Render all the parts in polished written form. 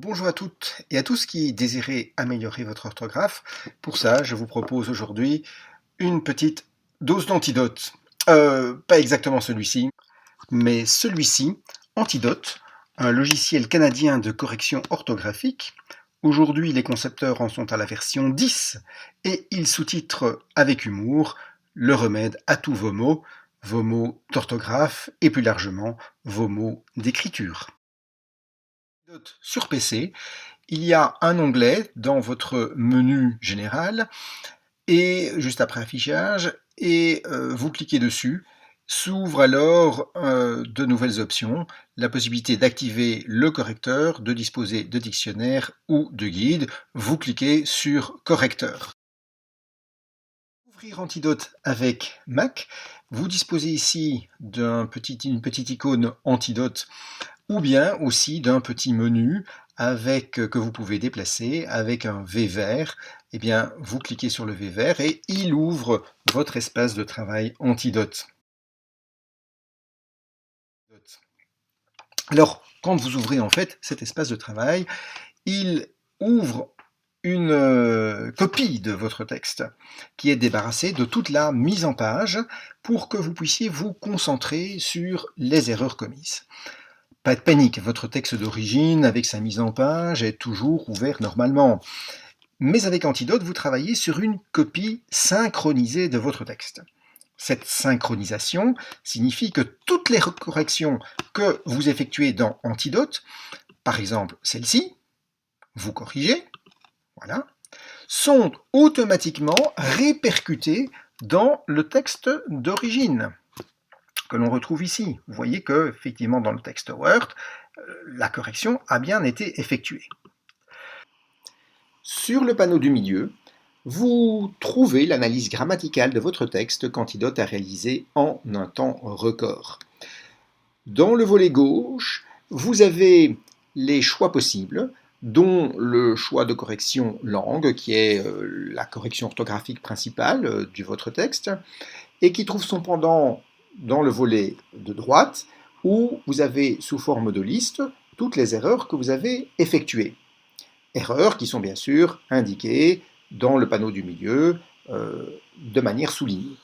Bonjour à toutes et à tous qui désirez améliorer votre orthographe. Pour ça, je vous propose aujourd'hui une petite dose d'antidote. Pas exactement celui-ci, mais celui-ci, Antidote, un logiciel canadien de correction orthographique. Aujourd'hui, les concepteurs en sont à la version 10 et ils sous-titrent avec humour le remède à tous vos mots d'orthographe et plus largement vos mots d'écriture. Sur PC, il y a un onglet dans votre menu général et juste après affichage et vous cliquez dessus. S'ouvrent alors de nouvelles options, la possibilité d'activer le correcteur, de disposer de dictionnaire ou de guide. Vous cliquez sur correcteur. Ouvrir Antidote avec Mac, vous disposez ici d'une petite icône Antidote ou bien aussi d'un petit menu que vous pouvez déplacer avec un V vert. Eh bien, vous cliquez sur le V vert et il ouvre votre espace de travail Antidote. Alors, quand vous ouvrez en fait cet espace de travail, il ouvre une copie de votre texte qui est débarrassée de toute la mise en page pour que vous puissiez vous concentrer sur les erreurs commises. Pas de panique, votre texte d'origine avec sa mise en page est toujours ouvert normalement. Mais avec Antidote, vous travaillez sur une copie synchronisée de votre texte. Cette synchronisation signifie que toutes les corrections que vous effectuez dans Antidote, par exemple celle-ci, vous corrigez, voilà, sont automatiquement répercutées dans le texte d'origine que l'on retrouve ici. Vous voyez que, effectivement, dans le texte Word, la correction a bien été effectuée. Sur le panneau du milieu, vous trouvez l'analyse grammaticale de votre texte qu'Antidote a réalisé en un temps record. Dans le volet gauche, vous avez les choix possibles, dont le choix de correction langue, qui est la correction orthographique principale de votre texte, et qui trouve son pendant dans le volet de droite, où vous avez sous forme de liste toutes les erreurs que vous avez effectuées. Erreurs qui sont bien sûr indiquées dans le panneau du milieu de manière soulignée.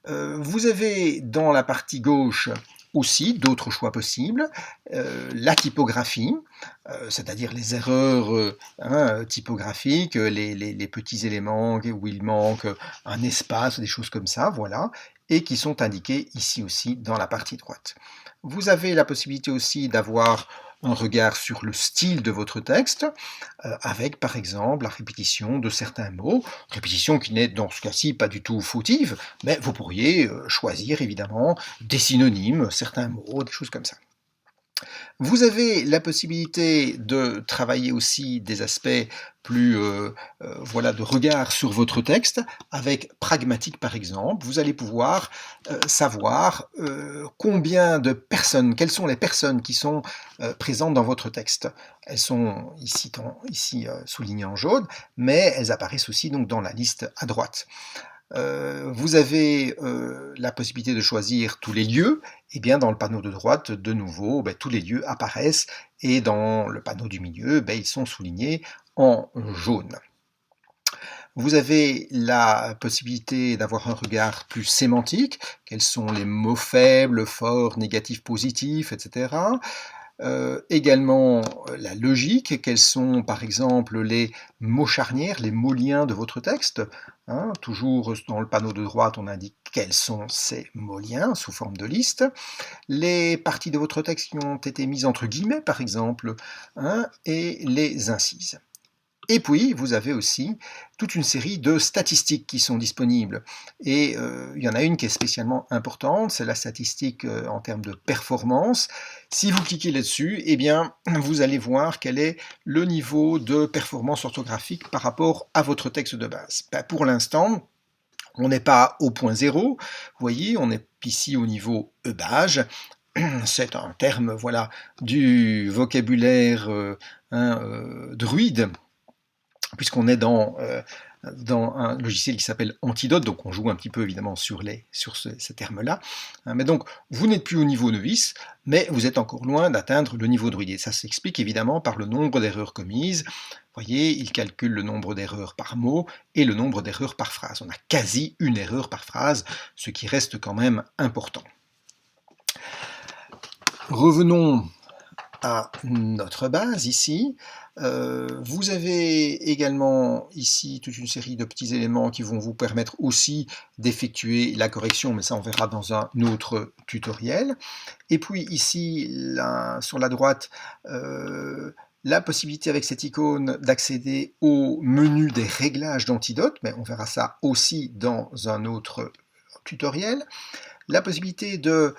Vous avez dans la partie gauche aussi d'autres choix possibles, la typographie, c'est-à-dire les erreurs typographiques, les petits éléments où il manque un espace, des choses comme ça, voilà, et qui sont indiqués ici aussi dans la partie droite. Vous avez la possibilité aussi d'avoir un regard sur le style de votre texte, avec par exemple la répétition de certains mots, répétition qui n'est dans ce cas-ci pas du tout fautive, mais vous pourriez choisir évidemment des synonymes, certains mots, des choses comme ça. Vous avez la possibilité de travailler aussi des aspects plus voilà, de regard sur votre texte, avec pragmatique par exemple. Vous allez pouvoir savoir combien de personnes, quelles sont les personnes qui sont présentes dans votre texte. Elles sont ici soulignées en jaune, mais elles apparaissent aussi donc dans la liste à droite. Vous avez la possibilité de choisir tous les lieux, et bien dans le panneau de droite, de nouveau, tous les lieux apparaissent, et dans le panneau du milieu, ils sont soulignés en jaune. Vous avez la possibilité d'avoir un regard plus sémantique, quels sont les mots faibles, forts, négatifs, positifs, etc. Également la logique, quels sont par exemple les mots charnières, les mots liens de votre texte. Toujours dans le panneau de droite, on indique quels sont ces mots liens sous forme de liste. Les parties de votre texte qui ont été mises entre guillemets par exemple, et les incises. Et puis, vous avez aussi toute une série de statistiques qui sont disponibles. Et il y en a une qui est spécialement importante, c'est la statistique en termes de performance. Si vous cliquez là-dessus, eh bien, vous allez voir quel est le niveau de performance orthographique par rapport à votre texte de base. Pour l'instant, on n'est pas au point zéro. Vous voyez, on est ici au niveau EBAGE. C'est un terme voilà, du vocabulaire druide, puisqu'on est dans dans un logiciel qui s'appelle Antidote, donc on joue un petit peu évidemment sur ces termes-là. Mais donc, vous n'êtes plus au niveau novice, mais vous êtes encore loin d'atteindre le niveau druide. Et ça s'explique évidemment par le nombre d'erreurs commises. Vous voyez, il calcule le nombre d'erreurs par mot et le nombre d'erreurs par phrase. On a quasi une erreur par phrase, ce qui reste quand même important. Revenons à notre base ici. Vous avez également ici toute une série de petits éléments qui vont vous permettre aussi d'effectuer la correction, mais ça on verra dans un autre tutoriel. Et puis ici, là, sur la droite, la possibilité avec cette icône d'accéder au menu des réglages d'Antidote, mais on verra ça aussi dans un autre tutoriel. La possibilité de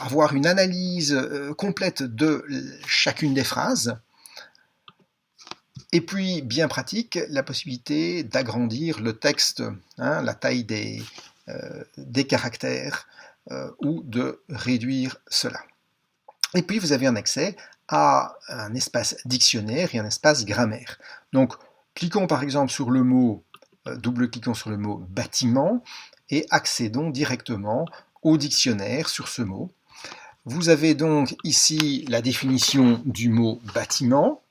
avoir une analyse complète de chacune des phrases. Et puis, bien pratique, la possibilité d'agrandir le texte, la taille des caractères, ou de réduire cela. Et puis, vous avez un accès à un espace dictionnaire et un espace grammaire. Donc, cliquons par exemple sur le mot, double-cliquons sur le mot bâtiment et accédons directement au dictionnaire sur ce mot. Vous avez donc ici la définition du mot bâtiment.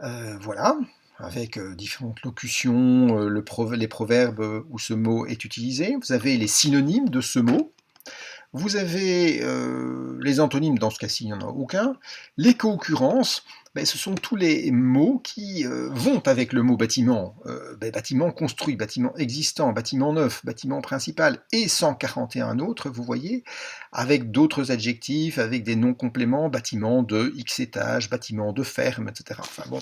Voilà, avec différentes locutions, les proverbes où ce mot est utilisé. Vous avez les synonymes de ce mot. Vous avez les antonymes, dans ce cas-ci, il n'y en a aucun. Les co-occurrences, ce sont tous les mots qui vont avec le mot bâtiment. Bâtiment construit, bâtiment existant, bâtiment neuf, bâtiment principal et 141 autres, vous voyez, avec d'autres adjectifs, avec des noms compléments, bâtiment de X étages, bâtiment de ferme, etc. Enfin bon.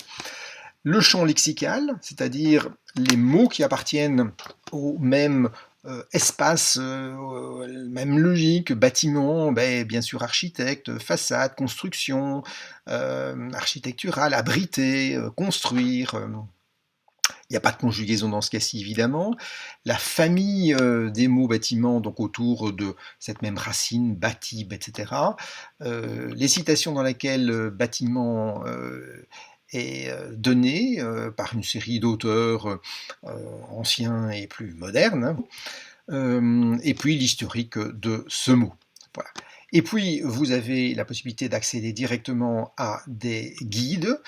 Le champ lexical, c'est-à-dire les mots qui appartiennent au même espace, même logique, bâtiment, bien sûr architecte, façade, construction, architectural, abriter, construire. Il n'y a pas de conjugaison dans ce cas-ci, évidemment. La famille des mots bâtiment, donc autour de cette même racine, bâti, etc. Les citations dans lesquelles bâtiment est donné par une série d'auteurs anciens et plus modernes, et puis l'historique de ce mot. Voilà. Et puis, vous avez la possibilité d'accéder directement à des guides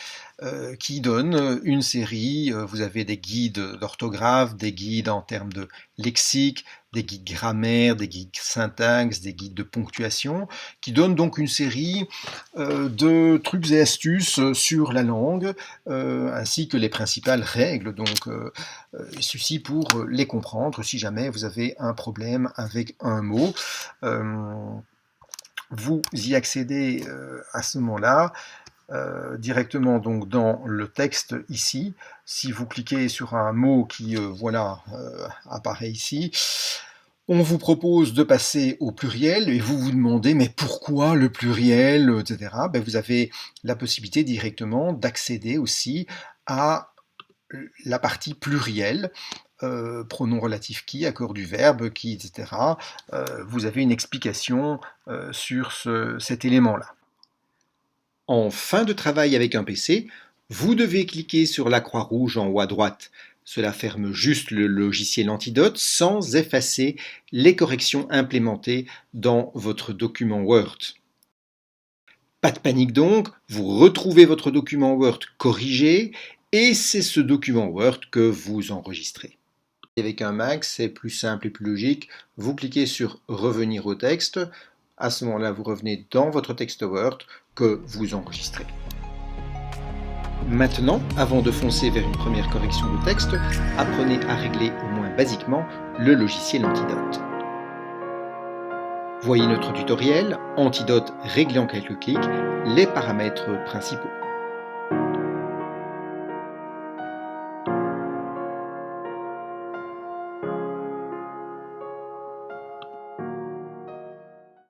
qui donnent une série. Vous avez des guides d'orthographe, des guides en termes de lexique, des guides grammaire, des guides syntaxe, des guides de ponctuation, qui donnent donc une série de trucs et astuces sur la langue, ainsi que les principales règles. Donc, ceci pour les comprendre si jamais vous avez un problème avec un mot. Vous y accédez à ce moment-là directement donc dans le texte ici. Si vous cliquez sur un mot qui apparaît ici, on vous propose de passer au pluriel et vous vous demandez mais pourquoi le pluriel, etc. Vous avez la possibilité directement d'accéder aussi à la partie plurielle. Pronom relatif qui, accord du verbe qui, etc. Vous avez une explication sur cet élément-là. En fin de travail avec un PC, vous devez cliquer sur la croix rouge en haut à droite. Cela ferme juste le logiciel Antidote sans effacer les corrections implémentées dans votre document Word. Pas de panique donc, vous retrouvez votre document Word corrigé et c'est ce document Word que vous enregistrez. Avec un Mac, c'est plus simple et plus logique. Vous cliquez sur Revenir au texte. À ce moment-là, vous revenez dans votre texte Word que vous enregistrez. Maintenant, avant de foncer vers une première correction de texte, apprenez à régler au moins basiquement le logiciel Antidote. Voyez notre tutoriel Antidote réglé en quelques clics, les paramètres principaux.